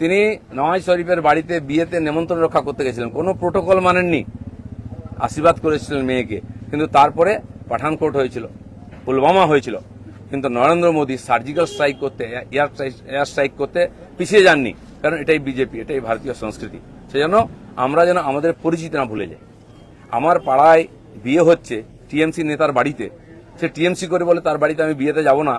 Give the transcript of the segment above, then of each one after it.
তিনি নওয়াজ শরীফের বাড়িতে বিয়েতে নেমন্ত্রণ রক্ষা করতে গেছিলেন, কোনো প্রোটোকল মানেননি, আশীর্বাদ করেছিলেন মেয়েকে, কিন্তু তারপরে পাঠানকোট হয়েছিল, পুলওয়ামা হয়েছিল, কিন্তু নরেন্দ্র মোদী সার্জিক্যাল স্ট্রাইক করতে, এয়ার স্ট্রাইক করতে পিছিয়ে যাননি, কারণ এটাই বিজেপি, এটাই ভারতীয় সংস্কৃতি। সেজন্য আমরা যেন আমাদের পরিচিতি না ভুলে যাই। আমার পাড়ায় বিয়ে হচ্ছে টিএমসি নেতার বাড়িতে, সে টিএমসি করে বলে তার বাড়িতে আমি বিয়েতে যাব না,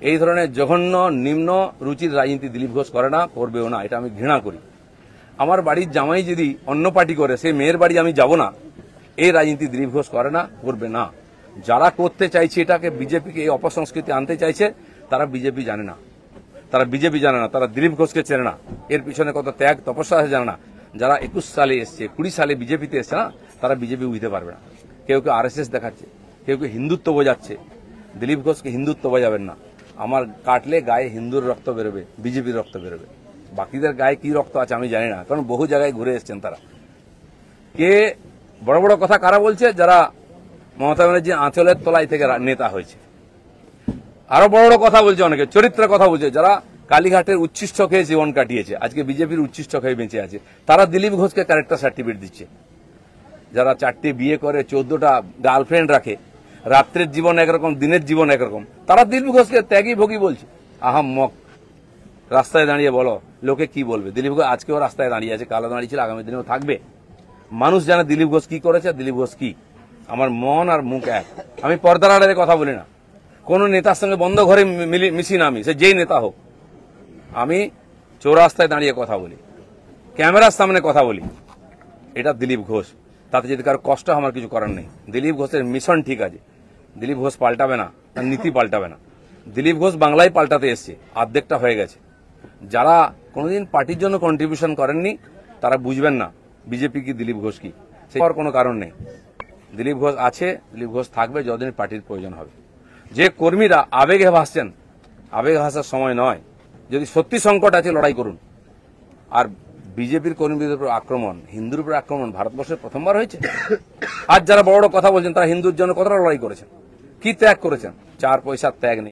এই ধরনের জঘন্য নিম্ন রুচির রাজনীতি দিলীপ ঘোষ করে না, করবেও না, এটা আমি ঘৃণা করি। আমার বাড়ির জামাই যদি অন্য পার্টি করে, সেই মেয়ের বাড়ি আমি যাব না, এই রাজনীতি দিলীপ ঘোষ করে না, করবে না। যারা করতে চাইছে এটাকে, বিজেপিকে এই অপসংস্কৃতি আনতে চাইছে, তারা বিজেপি জানে না, তারা দিলীপ ঘোষকে চেনে না, এর পিছনে কত ত্যাগ তপস্যা আছে জানে না। যারা 21 সালে এসছে, 20 সালে বিজেপিতে এসছে না, তারা বিজেপি বুঝতে পারবে না। কেউ কেউ আরএসএস দেখাচ্ছে, কেউ কেউ হিন্দুত্ব বোঝাচ্ছে। দিলীপ ঘোষকে হিন্দুত্ব বোঝাবেন না। আমার কাটলে গায়ে হিন্দুর রক্ত বেরোবে, বিজেপির রক্ত বেরোবে। বাকিদের গায়ে কি রক্ত আছে আমি জানি না, কারণ বহু জায়গায় ঘুরে এসছেন তারা। কে বড় বড় কথা কারা বলছে? যারা মমতা ব্যানার্জি আঁচলের তলায় থেকে নেতা হয়েছে। আরো বড় বড় কথা বলছে, অনেকে চরিত্রের কথা বলছে, যারা কালীঘাটের উচ্ছিষ্ট খেয়ে জীবন কাটিয়েছে, আজকে বিজেপির উচ্ছিষ্ট খেয়ে বেঁচে আছে, তারা দিলীপ ঘোষকে ক্যারেক্টার সার্টিফিকেট দিচ্ছে। যারা 4টে বিয়ে করে, 14টা গার্লফ্রেন্ড রাখে, রাত্রের জীবন একরকম, দিনের জীবন একরকম, তারা দিলীপ ঘোষকে ত্যাগী ভোগী বলছে। আহাম্মক। রাস্তায় দাঁড়িয়ে বলো লোকে কি বলবে। দিলীপ ঘোষ আজকেও রাস্তায় দাঁড়িয়ে আছে, কালো দাঁড়িয়েছিল, আগামী দিনেও থাকবে। মানুষ জানে দিলীপ ঘোষ কি করেছে, দিলীপ ঘোষ কি। আমার মন আর মুখ এক। আমি পর্দার আড়ালে কথা বলি না, কোন নেতার সঙ্গে বন্ধ ঘরে মিশি না, আমি সে যেই নেতা হোক। আমি চৌরাস্তায় দাঁড়িয়ে কথা বলি, ক্যামেরার সামনে কথা বলি। এটা দিলীপ ঘোষ। তাতে যদি কারো কষ্ট আমার কিছু করার নেই। দিলীপ ঘোষের মিশন ঠিক আছে, দিলীপ ঘোষ পাল্টাবে না, তার নীতি পাল্টাবে না। দিলীপ ঘোষ বাংলায় পাল্টাতে এসছে, অর্ধেকটা হয়ে গেছে। যারা কোনোদিন পার্টির জন্য কন্ট্রিবিউশন করেননি, তারা বুঝবেন না বিজেপি কি, দিলীপ ঘোষ কি। সে কোনো কারণ নেই। দিলীপ ঘোষ আছে, দিলীপ ঘোষ থাকবে যতদিন পার্টির প্রয়োজন হবে। যে কর্মীরা আবেগে ভাসছেন, আবেগে ভাসার সময় নয়। যদি সত্যি সংকট আছে, লড়াই করুন। আর বিজেপির কর্মীদের উপর আক্রমণ, হিন্দুর উপর আক্রমণ ভারতবর্ষে প্রথমবার হয়েছে। আজ যারা বড় বড় কথা বলছেন, তারা হিন্দুর জন্য কতটা লড়াই করেছেন, কি ত্যাগ করেছেন? 4 পয়সার ত্যাগ নেই।